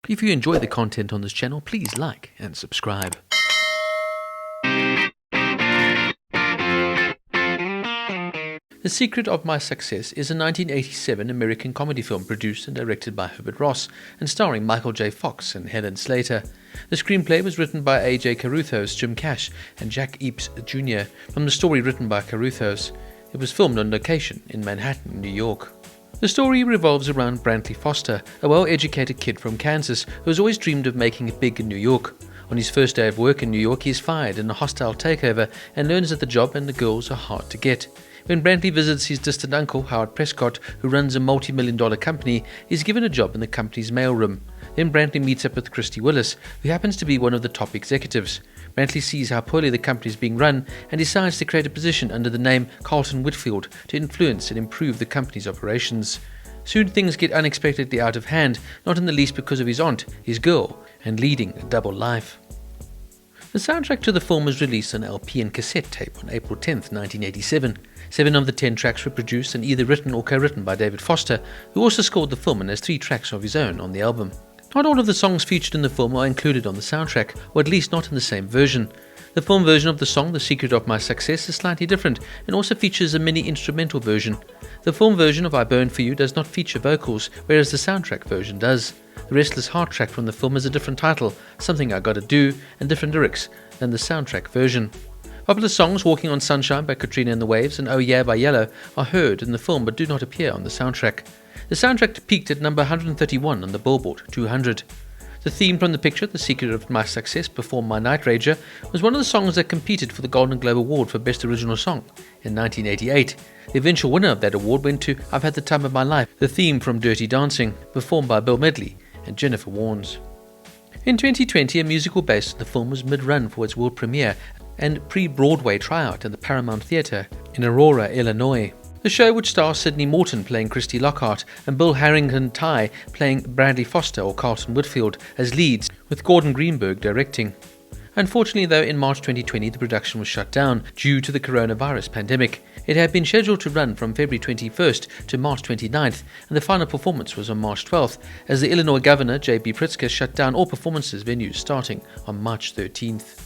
If you enjoy the content on this channel, please like and subscribe. The Secret of My Success is a 1987 American comedy film produced and directed by Herbert Ross and starring Michael J. Fox and Helen Slater. The screenplay was written by A.J. Carothers, Jim Cash, and Jack Epps Jr. from the story written by Carothers. It was filmed on location in Manhattan, New York. The story revolves around Brantley Foster, a well-educated kid from Kansas who has always dreamed of making it big in New York. On his first day of work in New York, he is fired in a hostile takeover and learns that the job and the girls are hard to get. When Brantley visits his distant uncle, Howard Prescott, who runs a multi-million-dollar company, he is given a job in the company's mailroom. Then Brantley meets up with Christy Willis, who happens to be one of the top executives. Brantley sees how poorly the company is being run and decides to create a position under the name Carlton Whitfield to influence and improve the company's operations. Soon things get unexpectedly out of hand, not in the least because of his aunt, his girl, and leading a double life. The soundtrack to the film was released on LP and cassette tape on April 10, 1987. 7 of the 10 tracks were produced and either written or co-written by David Foster, who also scored the film and has 3 tracks of his own on the album. Not all of the songs featured in the film are included on the soundtrack, or at least not in the same version. The film version of the song The Secret of My Success is slightly different and also features a mini instrumental version. The film version of I Burn For You does not feature vocals, whereas the soundtrack version does. The Restless Heart track from the film has a different title, Something I Gotta Do, and different lyrics than the soundtrack version. Popular songs Walking on Sunshine by Katrina and the Waves and Oh Yeah by Yellow are heard in the film but do not appear on the soundtrack. The soundtrack peaked at number 131 on the Billboard 200. The theme from the picture, The Secret of My Success, performed by Night Ranger, was one of the songs that competed for the Golden Globe Award for Best Original Song in 1988. The eventual winner of that award went to I've Had the Time of My Life, the theme from Dirty Dancing, performed by Bill Medley and Jennifer Warnes. In 2020, a musical based on the film was mid-run for its world premiere and pre-Broadway tryout at the Paramount Theatre in Aurora, Illinois. The show would star Sidney Morton playing Christy Lockhart and Bill Harrington Ty playing Brantley Foster or Carlton Whitfield as leads, with Gordon Greenberg directing. Unfortunately though, in March 2020 the production was shut down due to the coronavirus pandemic. It had been scheduled to run from February 21st to March 29th, and the final performance was on March 12th, as the Illinois Governor J.B. Pritzker shut down all performances venues starting on March 13th.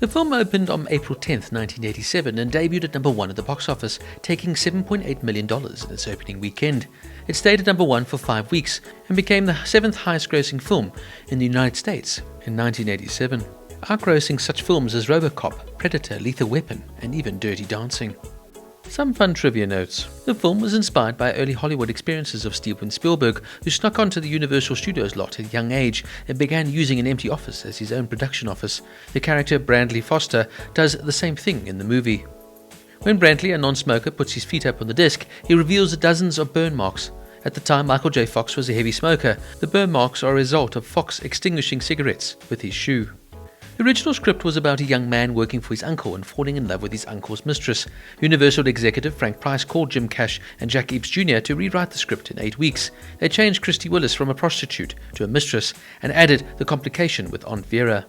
The film opened on April 10, 1987 and debuted at number 1 at the box office, taking $7.8 million in its opening weekend. It stayed at number 1 for 5 weeks and became the 7th highest grossing film in the United States in 1987, outgrossing such films as RoboCop, Predator, Lethal Weapon and even Dirty Dancing. Some fun trivia notes. The film was inspired by early Hollywood experiences of Steven Spielberg, who snuck onto the Universal Studios lot at a young age and began using an empty office as his own production office. The character Brantley Foster does the same thing in the movie. When Brantley, a non-smoker, puts his feet up on the desk, he reveals dozens of burn marks. At the time, Michael J. Fox was a heavy smoker. The burn marks are a result of Fox extinguishing cigarettes with his shoe. The original script was about a young man working for his uncle and falling in love with his uncle's mistress. Universal executive Frank Price called Jim Cash and Jack Epps Jr. to rewrite the script in 8 weeks. They changed Christy Willis from a prostitute to a mistress and added the complication with Aunt Vera.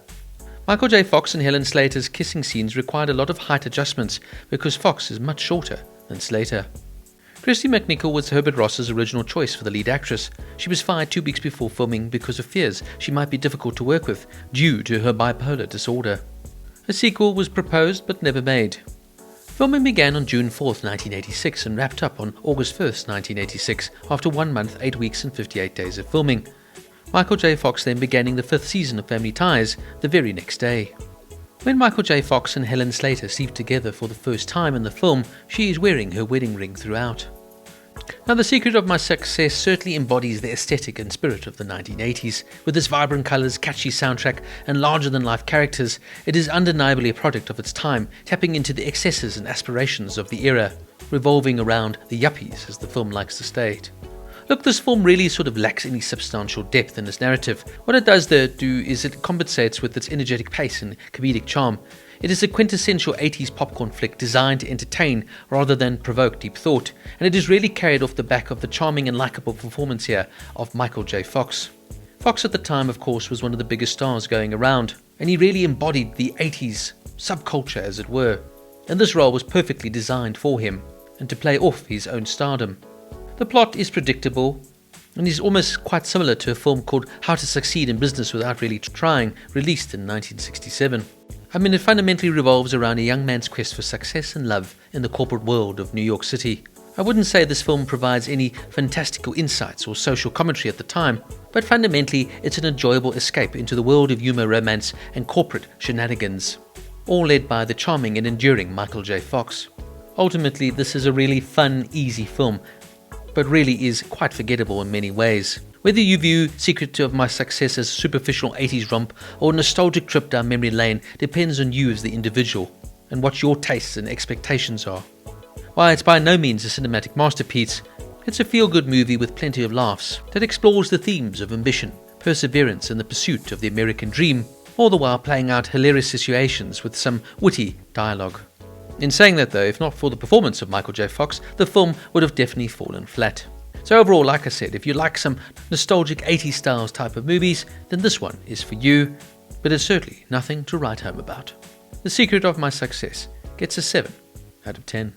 Michael J. Fox and Helen Slater's kissing scenes required a lot of height adjustments because Fox is much shorter than Slater. Christy McNichol was Herbert Ross's original choice for the lead actress. She was fired 2 weeks before filming because of fears she might be difficult to work with due to her bipolar disorder. A sequel was proposed but never made. Filming began on June 4, 1986 and wrapped up on August 1, 1986 after 1 month, 8 weeks and 58 days of filming. Michael J. Fox then began the 5th season of Family Ties the very next day. When Michael J. Fox and Helen Slater sleep together for the first time in the film, she is wearing her wedding ring throughout. Now, The Secret of My Success certainly embodies the aesthetic and spirit of the 1980s. With its vibrant colours, catchy soundtrack and larger-than-life characters, it is undeniably a product of its time, tapping into the excesses and aspirations of the era, revolving around the yuppies, as the film likes to state. Look, this film really sort of lacks any substantial depth in its narrative. What it does though do is it compensates with its energetic pace and comedic charm. It is a quintessential 80s popcorn flick designed to entertain rather than provoke deep thought, and it is really carried off the back of the charming and likeable performance here of Michael J. Fox. Fox at the time, of course, was one of the biggest stars going around, and he really embodied the 80s subculture, as it were, and this role was perfectly designed for him and to play off his own stardom. The plot is predictable, and is almost quite similar to a film called How to Succeed in Business Without Really Trying, released in 1967. I mean, it fundamentally revolves around a young man's quest for success and love in the corporate world of New York City. I wouldn't say this film provides any fantastical insights or social commentary at the time, but fundamentally it's an enjoyable escape into the world of humour, romance and corporate shenanigans, all led by the charming and enduring Michael J. Fox. Ultimately, this is a really fun, easy film, but really is quite forgettable in many ways. Whether you view Secret of My Success as a superficial 80s romp or a nostalgic trip down memory lane depends on you as the individual and what your tastes and expectations are. While it's by no means a cinematic masterpiece, it's a feel-good movie with plenty of laughs that explores the themes of ambition, perseverance and the pursuit of the American dream, all the while playing out hilarious situations with some witty dialogue. In saying that though, if not for the performance of Michael J. Fox, the film would have definitely fallen flat. So overall, like I said, if you like some nostalgic 80s styles type of movies, then this one is for you, but it's certainly nothing to write home about. The Secret of My Success gets a 7 out of 10.